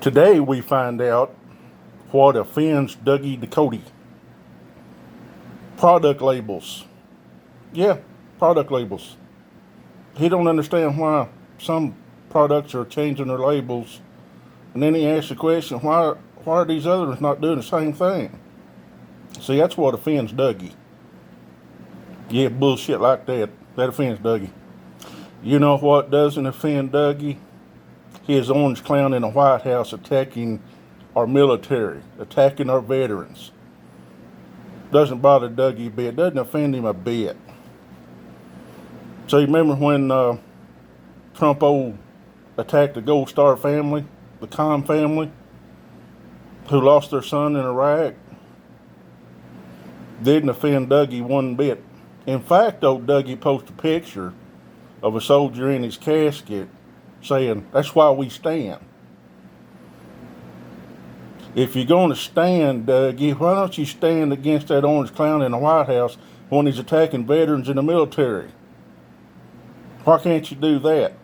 Today we find out what offends Dougie Ducote. Product labels. Yeah, product labels. He don't understand why some products are changing their labels, and then he asks the question, why are these others not doing the same thing? See, that's what offends Dougie. Yeah, bullshit like that. That offends Dougie. You know what doesn't offend Dougie? His orange clown in the White House attacking our military, attacking our veterans. Doesn't bother Dougie a bit. Doesn't offend him a bit. So you remember when Trump attacked the Gold Star family, the Khan family, who lost their son in Iraq? Didn't offend Dougie one bit. In fact, old Dougie posted a picture of a soldier in his casket saying, "That's why we stand." If you're going to stand, Dougie, why don't you stand against that orange clown in the White House when he's attacking veterans in the military? Why can't you do that?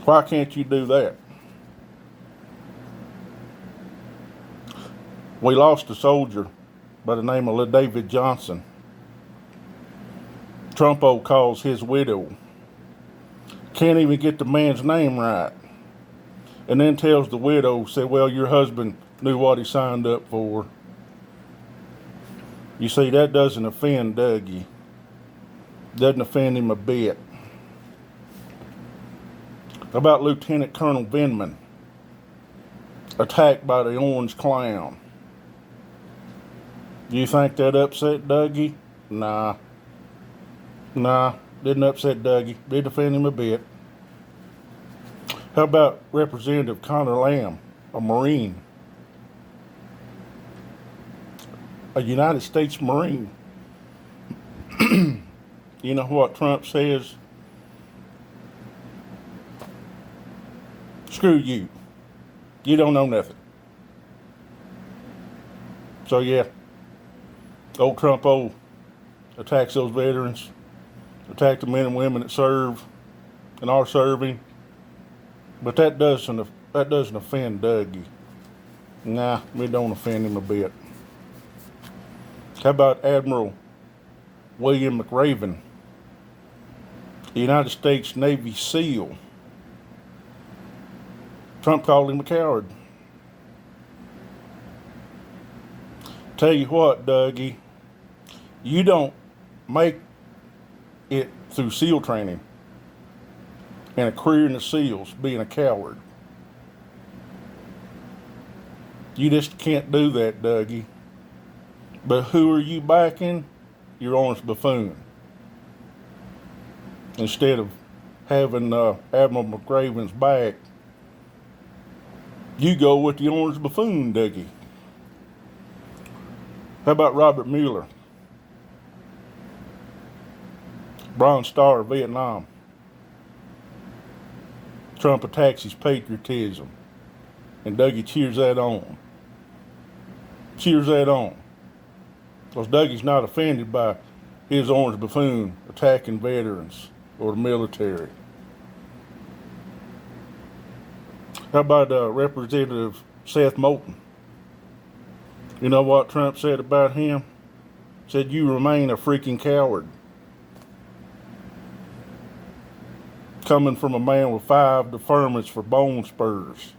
Why can't you do that? We lost a soldier by the name of David Johnson. Trumpo calls his widow. Can't even get the man's name right. And then tells the widow, say, well, your husband knew what he signed up for. You see, that doesn't offend Dougie. Doesn't offend him a bit. How about Lieutenant Colonel Vindman, attacked by the orange clown? Do you think that upset Dougie? Nah, didn't upset Dougie. Didn't offend him a bit. How about Representative Connor Lamb, a Marine, a United States Marine? You know what Trump says? Screw you. You don't know nothing. So yeah, old Trumpo attacks those veterans, attack the men and women that serve and are serving. But that doesn't offend Dougie. Nah, it don't offend him a bit. How about Admiral William McRaven, the United States Navy SEAL? Trump called him a coward. Tell you what, Dougie, you don't make it through SEAL training and a career in the SEALs being a coward. You just can't do that, Dougie. But who are you backing? Your orange buffoon. Instead of having Admiral McRaven's back, you go with the orange buffoon, Dougie. How about Robert Mueller, Bronze Star of Vietnam? Trump attacks his patriotism, and Dougie cheers that on. Cheers that on. Because Dougie's not offended by his orange buffoon attacking veterans or the military. How about Representative Seth Moulton? You know what Trump said about him? Said, you remain a freaking coward. Coming from a man with 5 deferments for bone spurs.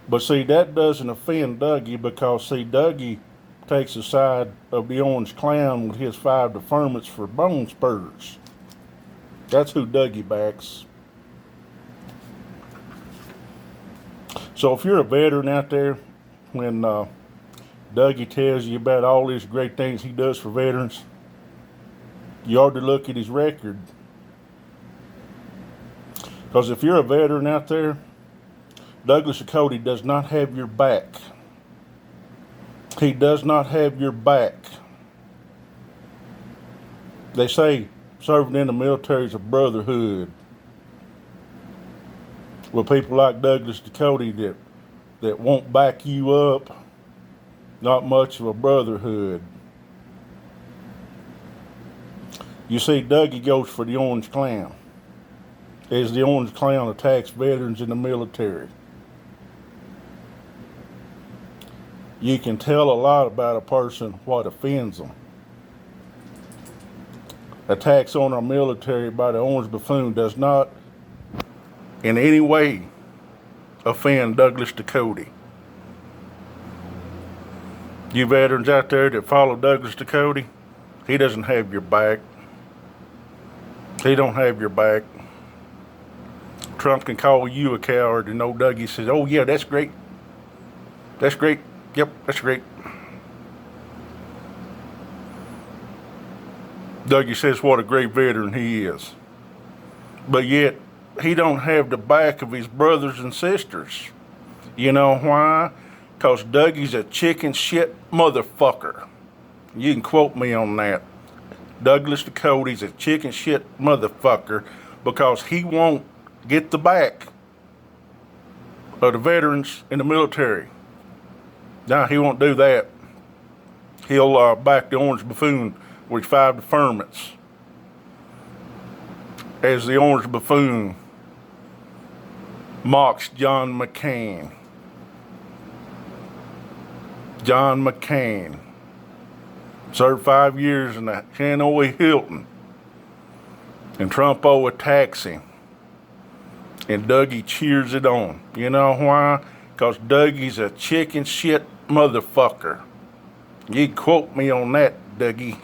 But see, that doesn't offend Dougie because, see, Dougie takes the side of the orange clown with his 5 deferments for bone spurs. That's who Dougie backs. So if you're a veteran out there, when Dougie tells you about all these great things he does for veterans, you ought to look at his record. Because if you're a veteran out there, Douglas Ducote does not have your back. He does not have your back. They say serving in the military is a brotherhood. With people like Douglas Ducote that won't back you up, not much of a brotherhood. You see, Dougie goes for the orange clown. as the orange clown attacks veterans in the military. You can tell a lot about a person what offends them. Attacks on our military by the orange buffoon does not in any way offend Douglas Ducote. You veterans out there that follow Douglas Ducote, he doesn't have your back. He don't have your back. Trump can call you a coward, and old Dougie says, "Oh yeah, that's great. That's great. Yep, that's great." Dougie says what a great veteran he is. But yet, he don't have the back of his brothers and sisters. You know why? Because Dougie's a chicken shit motherfucker. You can quote me on that. Douglas Ducote's a chicken shit motherfucker because he won't get the back of the veterans in the military. Now, he won't do that. He'll back the orange buffoon with 5 deferments. As the orange buffoon mocks John McCain. John McCain served 5 years in the Hanoi Hilton, and Trumpo attacks him, and Dougie cheers it on. You know why? Because Dougie's a chicken shit motherfucker. You quote me on that, Dougie.